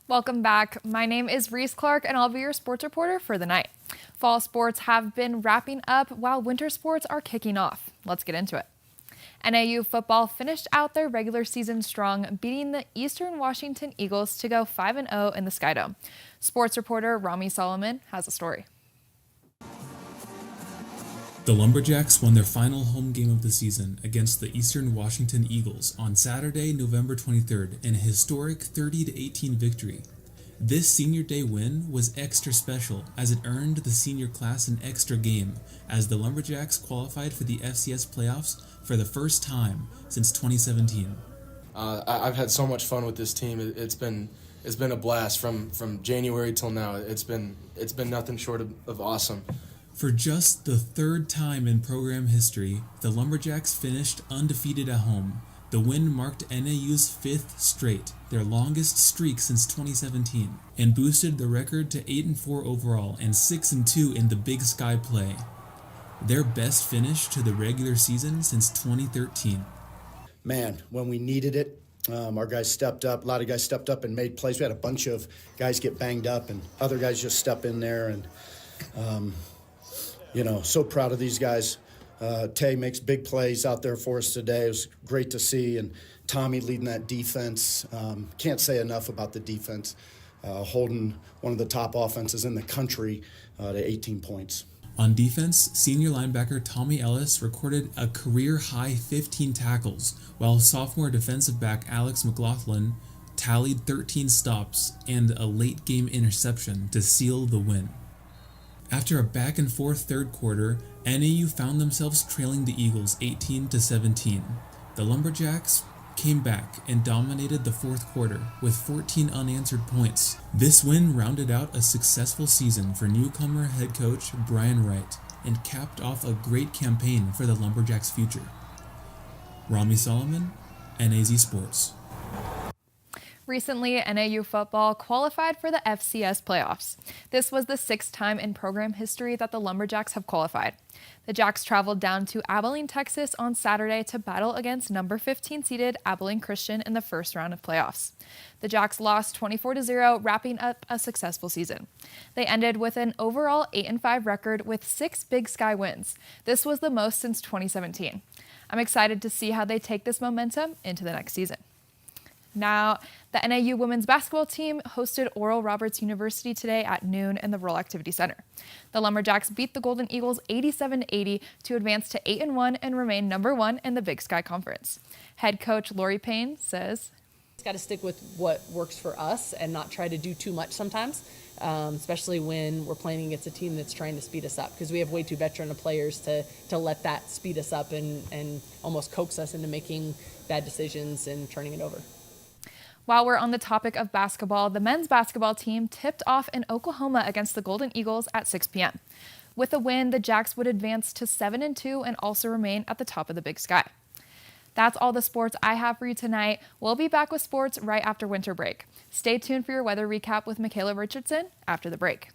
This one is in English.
Welcome back. My name is Reese Clarke, and I'll be your sports reporter for the night. Fall sports have been wrapping up while winter sports are kicking off. Let's get into it. NAU football finished out their regular season strong, beating the Eastern Washington Eagles to go 5-0 in the Skydome. Sports reporter Rami Solomon has a story. The Lumberjacks won their final home game of the season against the Eastern Washington Eagles on Saturday, November 23rd in a historic 30-18 victory. This senior day win was extra special as it earned the senior class an extra game as the Lumberjacks qualified for the FCS playoffs for the first time since 2017. I've had so much fun with this team. It's been a blast from January till now. It's been nothing short of awesome. For just the third time in program history, the Lumberjacks finished undefeated at home. The win marked NAU's fifth straight, their longest streak since 2017, and boosted the record to 8-4 overall and 6-2 in the Big Sky play. Their best finish to the regular season since 2013. Man, when we needed it, our guys stepped up. A lot of guys stepped up and made plays. We had a bunch of guys get banged up, and other guys just step in there. And, so proud of these guys. Tay makes big plays out there for us today. It was great to see. And Tommy leading that defense. Can't say enough about the defense, holding one of the top offenses in the country to 18 points. On defense, senior linebacker Tommy Ellis recorded a career-high 15 tackles, while sophomore defensive back Alex McLaughlin tallied 13 stops and a late-game interception to seal the win. After a back-and-forth third quarter, NAU found themselves trailing the Eagles 18-17. The Lumberjacks came back and dominated the fourth quarter with 14 unanswered points. This win rounded out a successful season for newcomer head coach Brian Wright and capped off a great campaign for the Lumberjacks' future. Rami Solomon, NAZ Sports. Recently, NAU football qualified for the FCS playoffs. This was the sixth time in program history that the Lumberjacks have qualified. The Jacks traveled down to Abilene, Texas on Saturday to battle against number 15 seeded Abilene Christian in the first round of playoffs. The Jacks lost 24-0, wrapping up a successful season. They ended with an overall 8-5 record with 6 Big Sky wins. This was the most since 2017. I'm excited to see how they take this momentum into the next season. Now, the NAU women's basketball team hosted Oral Roberts University today at noon in the Rural Activity Center. The Lumberjacks beat the Golden Eagles 87-80 to advance to 8-1 and remain number 1 in the Big Sky Conference. Head coach Lori Payne says, "It's got to stick with what works for us and not try to do too much sometimes, especially when we're playing against a team that's trying to speed us up, because we have way too veteran of players to let that speed us up and almost coax us into making bad decisions and turning it over." While we're on the topic of basketball, the men's basketball team tipped off in Oklahoma against the Golden Eagles at 6 p.m. With a win, the Jacks would advance to 7-2 and also remain at the top of the Big Sky. That's all the sports I have for you tonight. We'll be back with sports right after winter break. Stay tuned for your weather recap with Michaela Richardson after the break.